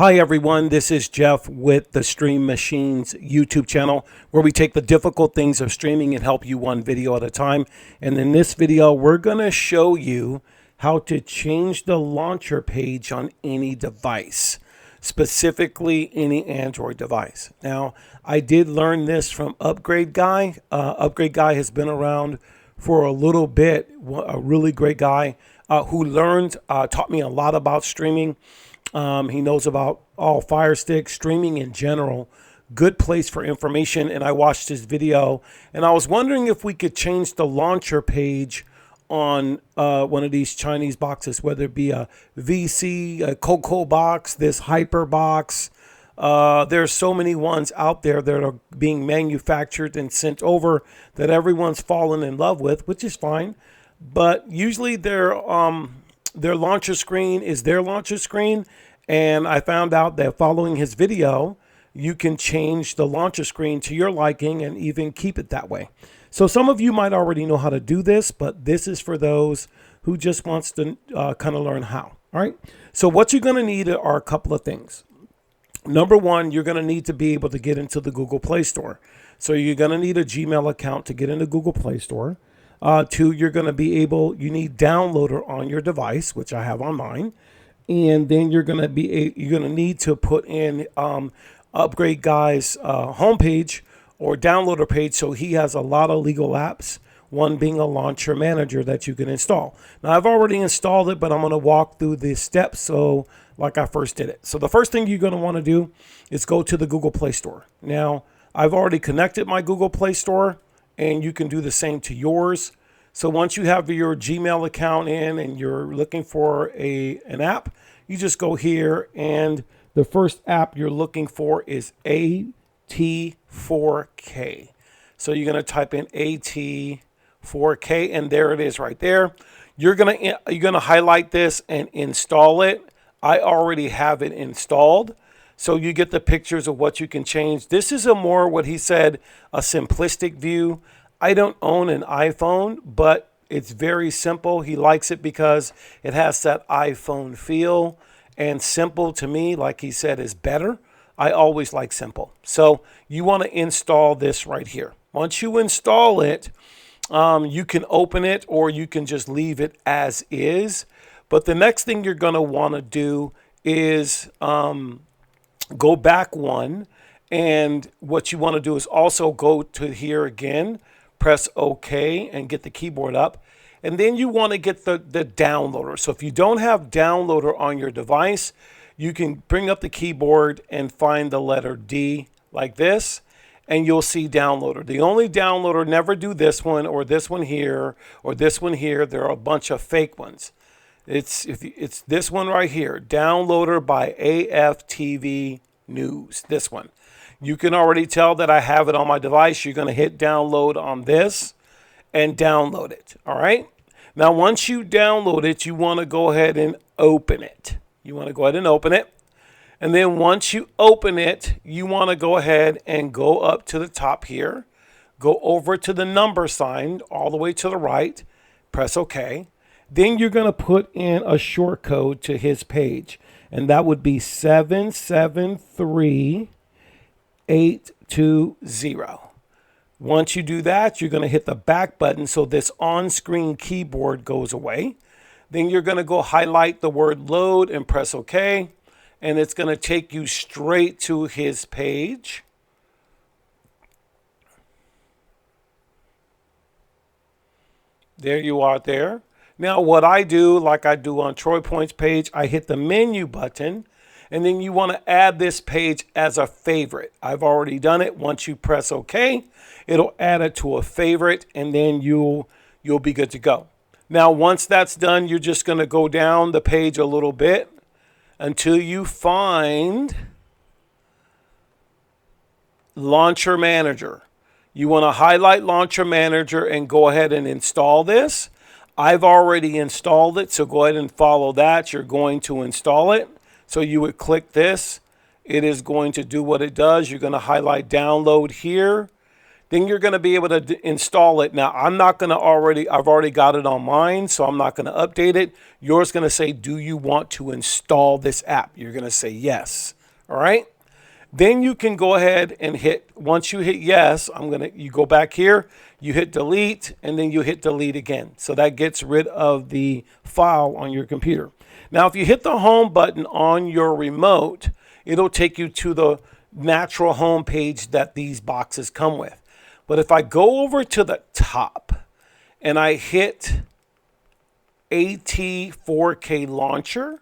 Hi everyone, this is Jeff with the Stream Machines YouTube channel where we take the difficult things of streaming and help you one video at a time. And in this video, we're going to show you how to change the launcher page on any device, specifically any Android device. Now, I did learn this from Upgrade Guy. Upgrade Guy has been around for a little bit, a really great guy who taught me a lot about streaming. He knows about all Fire Stick, streaming in general. Good place for information. And I watched his video and I was wondering if we could change the launcher page on one of these Chinese boxes, whether it be a VC, a Coco box, this Hyper box. There's so many ones out there that are being manufactured and sent over that everyone's fallen in love with, which is fine. But usually their launcher screen is their launcher screen. And I found out that following his video, you can change the launcher screen to your liking and even keep it that way. So some of you might already know how to do this, but this is for those who just wants to kind of learn how. All right. So what you're going to need are a couple of things. Number one, you're going to need to be able to get into the Google Play Store. So you're going to need a Gmail account to get into Google Play Store. Two, you need Downloader on your device, which I have on mine. And then you're gonna need to put in Upgrade Guy's homepage or downloader page. So he has a lot of legal apps, one being a launcher manager that you can install. Now I've already installed it, but I'm gonna walk through the steps so like I first did it. So the first thing you're gonna want to do is go to the Google Play Store. Now I've already connected my Google Play Store, and you can do the same to yours. So once you have your Gmail account in and you're looking for an app, you just go here, and the first app you're looking for is AT4K. So you're going to type in AT4K, and there it is right there. You're going to highlight this and install it. I already have it installed. So you get the pictures of what you can change. This is what he said, a simplistic view. I don't own an iPhone, but it's very simple. He likes it because it has that iPhone feel, and simple to me, like he said, is better. I always like simple. So you want to install this right here. Once you install it, you can open it or you can just leave it as is. But the next thing you're going to want to do is go back one. And what you want to do is also go to here again, press OK and get the keyboard up. And then you want to get the downloader. So if you don't have downloader on your device, you can bring up the keyboard and find the letter D like this, and you'll see downloader. The only downloader, never do this one or this one here or this one here. There are a bunch of fake ones. It's this one right here, downloader by AFTV News, this one. You can already tell that I have it on my device. You're going to hit download on this and download it. All right. Now, once you download it, you want to go ahead and open it. And then once you open it, you want to go ahead and go up to the top here, go over to the number sign all the way to the right, press OK. Then you're going to put in a short code to his page, and that would be 773. 820. Once you do that, you're going to hit the back button so this on-screen keyboard goes away. Then you're going to go highlight the word load and press OK, and it's going to take you straight to his page. There you are there. Now what I do, like I do on Troy Point's page, I hit the menu button. And then you want to add this page as a favorite. I've already done it. Once you press OK, it'll add it to a favorite, and then you'll be good to go. Now, once that's done, you're just going to go down the page a little bit until you find Launcher Manager. You want to highlight Launcher Manager and go ahead and install this. I've already installed it, so go ahead and follow that. You're going to install it. So you would click this. It is going to do what it does. You're going to highlight download here. then you're going to be able to install it. Now, I've already got it on mine, so I'm not going to update it. Yours going to say, do you want to install this app? You're going to say yes. All right. Then you can go ahead and once you hit yes, you go back here, you hit delete, and then you hit delete again. So that gets rid of the file on your computer. Now, if you hit the home button on your remote, it'll take you to the natural home page that these boxes come with. But if I go over to the top and I hit AT4K launcher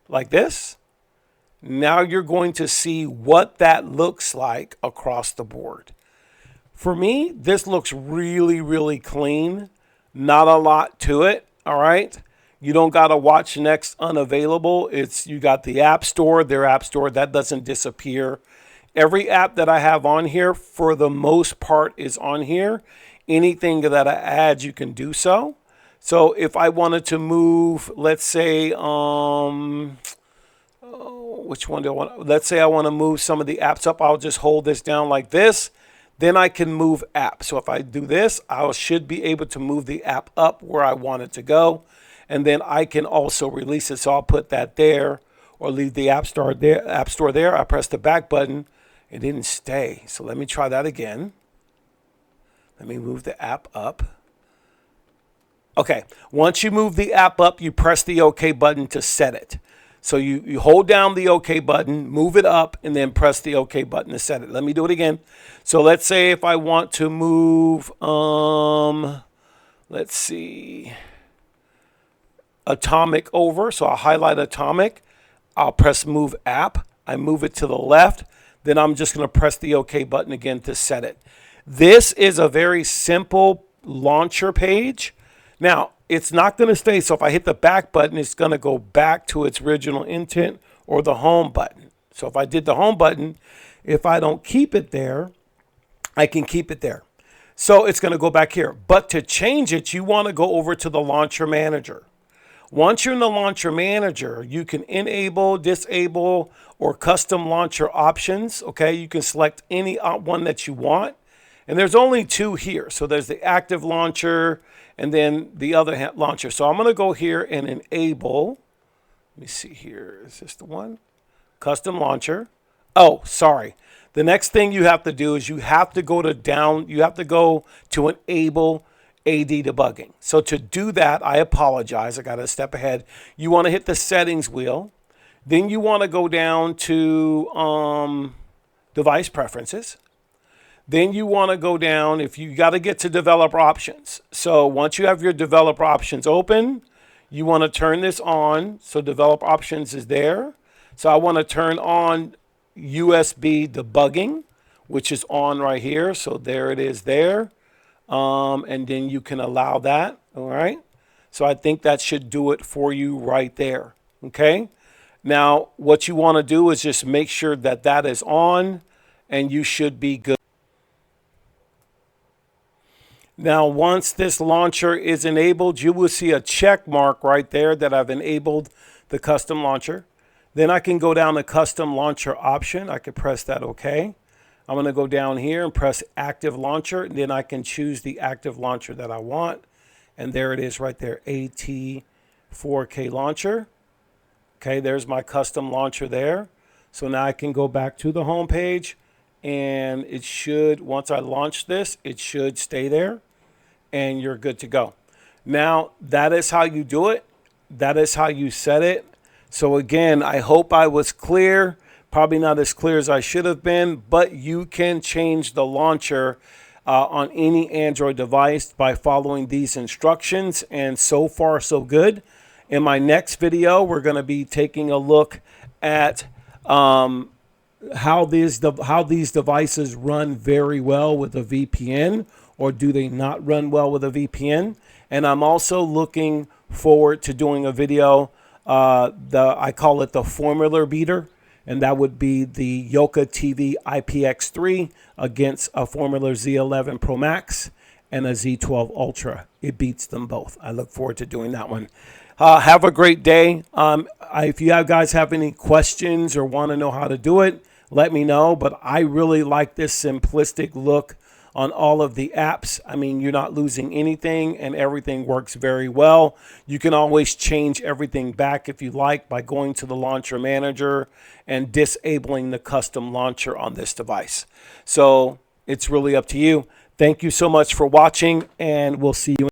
like this, now you're going to see what that looks like across the board. For me, this looks really, really clean. Not a lot to it, all right? You don't got to watch next unavailable. You got the App Store, their App Store. That doesn't disappear. Every app that I have on here, for the most part, is on here. Anything that I add, you can do so. So if I wanted to move, let's say, which one do I want? Let's say I want to move some of the apps up. I'll just hold this down like this. Then I can move apps. So if I do this, I should be able to move the app up where I want it to go. And then I can also release it. So I'll put that there or leave the App Store there. I press the back button. It didn't stay. So let me try that again. Let me move the app up. Okay. Once you move the app up, you press the OK button to set it. So you hold down the OK button, move it up, and then press the OK button to set it. Let me do it again. So let's say if I want to move, let's see, Atomic over. So I'll highlight Atomic. I'll press Move App. I move it to the left. Then I'm just going to press the OK button again to set it. This is a very simple launcher page. Now, it's not going to stay. So if I hit the back button, it's going to go back to its original intent, or the home button. So if I did the home button, if I don't keep it there, I can keep it there. So it's going to go back here. But to change it, you want to go over to the Launcher Manager. Once you're in the Launcher Manager, you can enable, disable, or custom launcher options. Okay, you can select any one that you want. And there's only two here. So there's the active launcher and then the other launcher. So I'm going to go here and enable. Let me see here. Is this the one? Custom launcher. Oh, sorry. The next thing you have to do is you have to go to enable AD debugging. So to do that, I apologize. I got a step ahead. You want to hit the settings wheel. Then you want to go down to device preferences. Then you want to go down, if you got to get to developer options. So once you have your developer options open, you want to turn this on. So developer options is there. So I want to turn on USB debugging, which is on right here. So there it is there. And then you can allow that. All right. So I think that should do it for you right there. Okay. Now, what you want to do is just make sure that that is on, and you should be good. Now, once this launcher is enabled, you will see a check mark right there that I've enabled the custom launcher. Then I can go down to custom launcher option. I can press that OK. I'm going to go down here and press active launcher. And then I can choose the active launcher that I want. And there it is right there, AT4K launcher. Okay, there's my custom launcher there. So now I can go back to the home page, and it should, once I launch this, it should stay there, and you're good to go. Now, that is how you do it. That is how you set it. So again, I hope I was clear. Probably not as clear as I should have been, but you can change the launcher on any Android device by following these instructions, and so far so good. In my next video, we're going to be taking a look at how these devices run very well with a VPN, or do they not run well with a VPN. And I'm also looking forward to doing a video, I call it the formula beater, and that would be the Yoka TV IPX3 against a Formula Z11 Pro Max and a Z12 Ultra. It beats them both. I look forward to doing that one. Have a great day. If you guys have any questions or want to know how to do it, let me know. But I really like this simplistic look on all of the apps. I mean, you're not losing anything and everything works very well. You can always change everything back if you like by going to the launcher manager and disabling the custom launcher on this device. So it's really up to you. Thank you so much for watching, and we'll see you